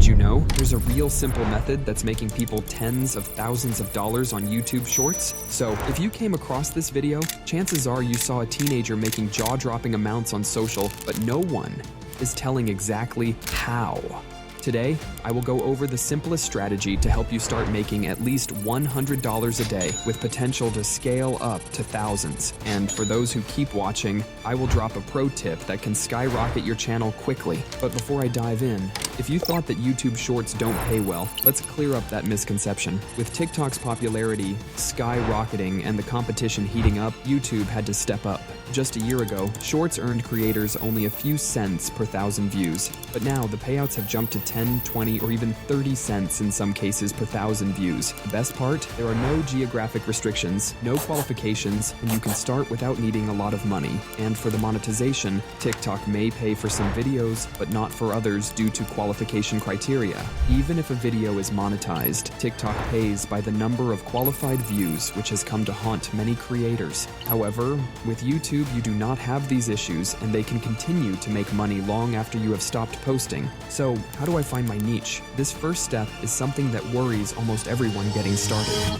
you know there's a real simple method that's making people tens of thousands of dollars on YouTube Shorts? So if you came across this video, chances are you saw a teenager making jaw-dropping amounts on social, but no one is telling exactly how. Today, I will go over the simplest strategy to help you start making at least $100 a day with potential to scale up to thousands. And for those who keep watching, I will drop a pro tip that can skyrocket your channel quickly. But before I dive in, if you thought that YouTube Shorts don't pay well, let's clear up that misconception. With TikTok's popularity skyrocketing and the competition heating up, YouTube had to step up. Just a year ago, Shorts earned creators only a few cents per thousand views. But now the payouts have jumped to 10, 20, or even 30 cents in some cases per thousand views. The best part? There are no geographic restrictions, no qualifications, and you can start without needing a lot of money. And for the monetization, TikTok may pay for some videos, but not for others due to qualification criteria. Even if a video is monetized, TikTok pays by the number of qualified views, which has come to haunt many creators. However, with YouTube, you do not have these issues, and they can continue to make money long after you have stopped posting. So, how do I find my niche? This first step is something that worries almost everyone getting started.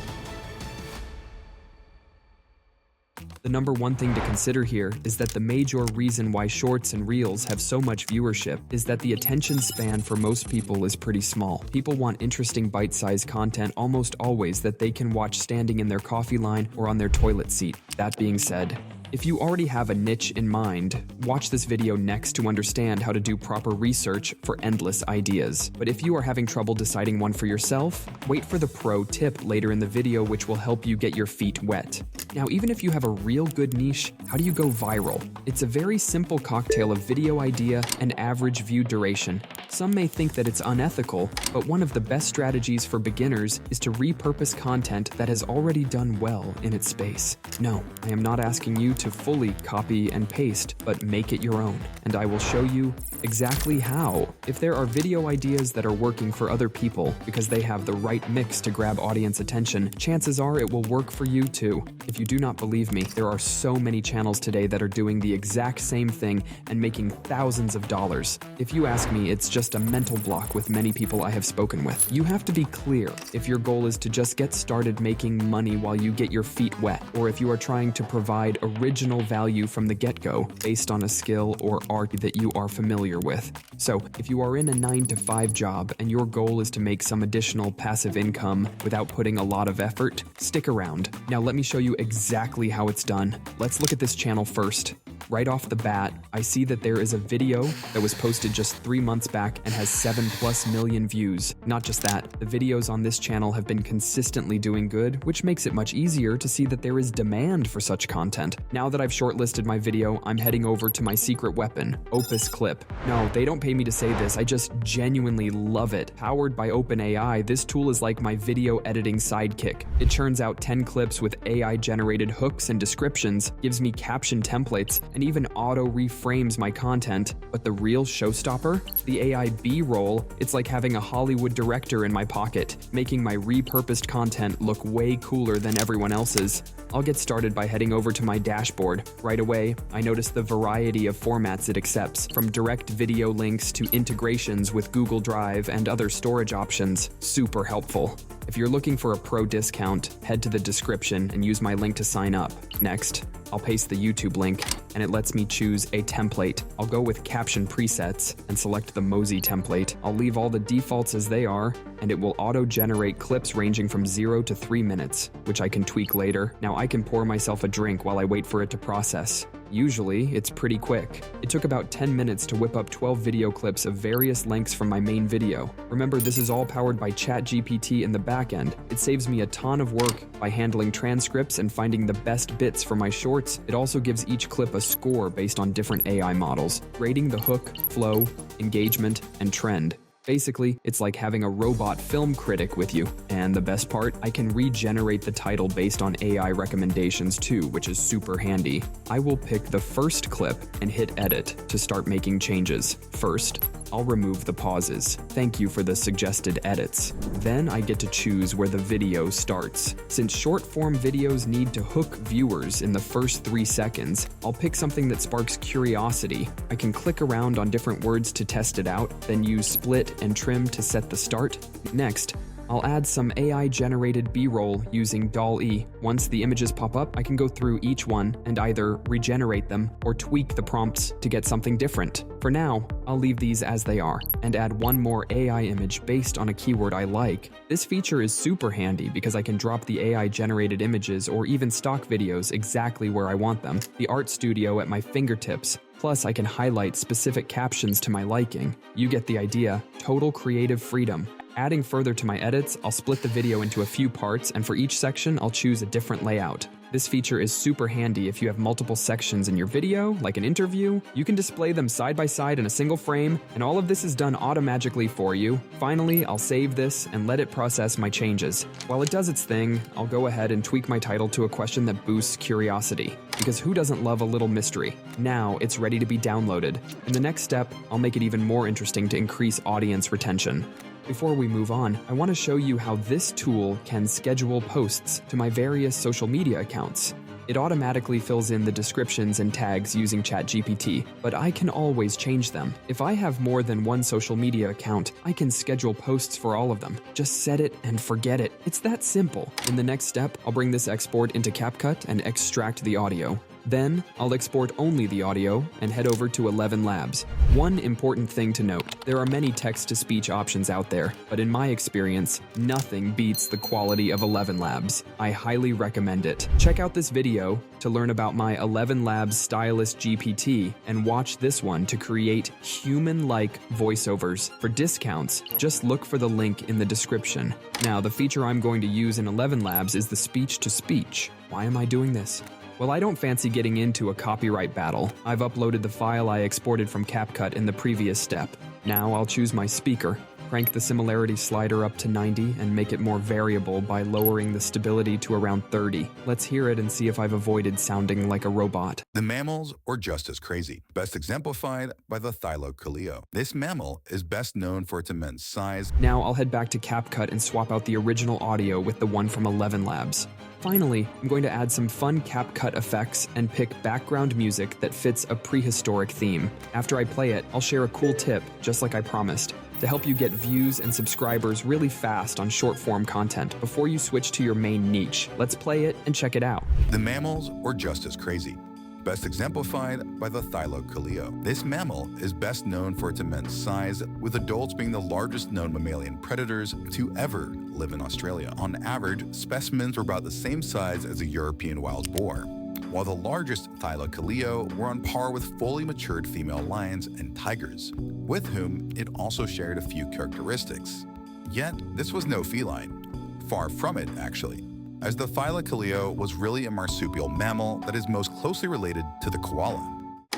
The number one thing to consider here is that the major reason why Shorts and Reels have so much viewership is that the attention span for most people is pretty small. People want interesting bite-sized content almost always that they can watch standing in their coffee line or on their toilet seat. That being said, if you already have a niche in mind, watch this video next to understand how to do proper research for endless ideas. But if you are having trouble deciding one for yourself, wait for the pro tip later in the video which will help you get your feet wet. Now, even if you have a real good niche, how do you go viral? It's a very simple cocktail of video idea and average view duration. Some may think that it's unethical, but one of the best strategies for beginners is to repurpose content that has already done well in its space. No, I am not asking you to fully copy and paste, but make it your own. And I will show you exactly how. If there are video ideas that are working for other people because they have the right mix to grab audience attention, chances are it will work for you too. If you do not believe me, there are so many channels today that are doing the exact same thing and making thousands of dollars. If you ask me, it's just a mental block with many people I have spoken with. You have to be clear if your goal is to just get started making money while you get your feet wet, or if you are trying to provide original value from the get-go based on a skill or art that you are familiar with. So, if you are in a 9-to-5 job and your goal is to make some additional passive income without putting a lot of effort, stick around. Now let me show you exactly how it's done. Let's look at this channel first. Right off the bat, I see that there is a video that was posted just 3 months back and has 7+ million views. Not just that, the videos on this channel have been consistently doing good, which makes it much easier to see that there is demand for such content. Now that I've shortlisted my video, I'm heading over to my secret weapon, Opus Clip. No, they don't pay me to say this, I just genuinely love it. Powered by OpenAI, this tool is like my video editing sidekick. It churns out 10 clips with AI-generated hooks and descriptions, gives me caption templates, and even auto-reframes my content. But the real showstopper? The AI B-roll, it's like having a Hollywood director in my pocket, making my repurposed content look way cooler than everyone else's. I'll get started by heading over to my dashboard. Right away, I notice the variety of formats it accepts, from direct video links to integrations with Google Drive and other storage options. Super helpful. If you're looking for a pro discount, head to the description and use my link to sign up. Next, I'll paste the YouTube link, and it lets me choose a template. I'll go with caption presets and select the Mosey template. I'll leave all the defaults as they are, and it will auto-generate clips ranging from 0 to 3 minutes, which I can tweak later. Now I can pour myself a drink while I wait for it to process. Usually, it's pretty quick. It took about 10 minutes to whip up 12 video clips of various lengths from my main video. Remember, this is all powered by ChatGPT in the back end. It saves me a ton of work by handling transcripts and finding the best bits for my shorts. It also gives each clip a score based on different AI models, rating the hook, flow, engagement, and trend. Basically, it's like having a robot film critic with you. And the best part, I can regenerate the title based on AI recommendations too, which is super handy. I will pick the first clip and hit edit to start making changes. First, I'll remove the pauses. Thank you for the suggested edits. Then I get to choose where the video starts. Since short-form videos need to hook viewers in the first 3 seconds, I'll pick something that sparks curiosity. I can click around on different words to test it out, then use split and trim to set the start. Next, I'll add some AI-generated B-roll using DALL-E. Once the images pop up, I can go through each one and either regenerate them or tweak the prompts to get something different. For now, I'll leave these as they are and add one more AI image based on a keyword I like. This feature is super handy because I can drop the AI-generated images or even stock videos exactly where I want them. The art studio at my fingertips. Plus, I can highlight specific captions to my liking. You get the idea. Total creative freedom. Adding further to my edits, I'll split the video into a few parts, and for each section, I'll choose a different layout. This feature is super handy if you have multiple sections in your video, like an interview. You can display them side by side in a single frame, and all of this is done automatically for you. Finally, I'll save this and let it process my changes. While it does its thing, I'll go ahead and tweak my title to a question that boosts curiosity. Because who doesn't love a little mystery? Now it's ready to be downloaded. In the next step, I'll make it even more interesting to increase audience retention. Before we move on, I want to show you how this tool can schedule posts to my various social media accounts. It automatically fills in the descriptions and tags using ChatGPT, but I can always change them. If I have more than one social media account, I can schedule posts for all of them. Just set it and forget it. It's that simple. In the next step, I'll bring this export into CapCut and extract the audio. Then, I'll export only the audio and head over to ElevenLabs. One important thing to note, there are many text-to-speech options out there, but in my experience, nothing beats the quality of ElevenLabs. I highly recommend it. Check out this video to learn about my ElevenLabs Stylist GPT and watch this one to create human-like voiceovers. For discounts, just look for the link in the description. Now, the feature I'm going to use in ElevenLabs is the speech-to-speech. Why am I doing this? Well, I don't fancy getting into a copyright battle. I've uploaded the file I exported from CapCut in the previous step. Now I'll choose my speaker, crank the similarity slider up to 90 and make it more variable by lowering the stability to around 30. Let's hear it and see if I've avoided sounding like a robot. The mammals are just as crazy, best exemplified by the thylacoleo. This mammal is best known for its immense size. Now I'll head back to CapCut and swap out the original audio with the one from ElevenLabs. Finally, I'm going to add some fun CapCut effects and pick background music that fits a prehistoric theme. After I play it, I'll share a cool tip, just like I promised, to help you get views and subscribers really fast on short-form content before you switch to your main niche. Let's play it and check it out. The mammals are just as crazy, best exemplified by the thylacoleo. This mammal is best known for its immense size, with adults being the largest known mammalian predators to ever live in Australia. On average, specimens were about the same size as a European wild boar, while the largest thylacoleo were on par with fully matured female lions and tigers, with whom it also shared a few characteristics. Yet, this was no feline. Far from it, actually, as the thylacoleo was really a marsupial mammal that is most closely related to the koala.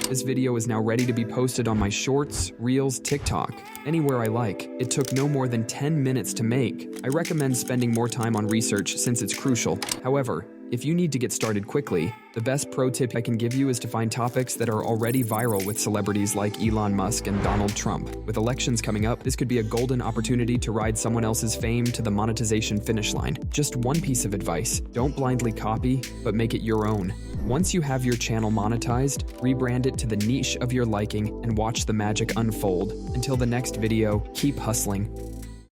This video is now ready to be posted on my Shorts, Reels, TikTok, anywhere I like. It took no more than 10 minutes to make. I recommend spending more time on research since it's crucial. However, if you need to get started quickly, the best pro tip I can give you is to find topics that are already viral with celebrities like Elon Musk and Donald Trump. With elections coming up, this could be a golden opportunity to ride someone else's fame to the monetization finish line. Just one piece of advice: don't blindly copy, but make it your own. Once you have your channel monetized, rebrand it to the niche of your liking and watch the magic unfold. Until the next video, keep hustling.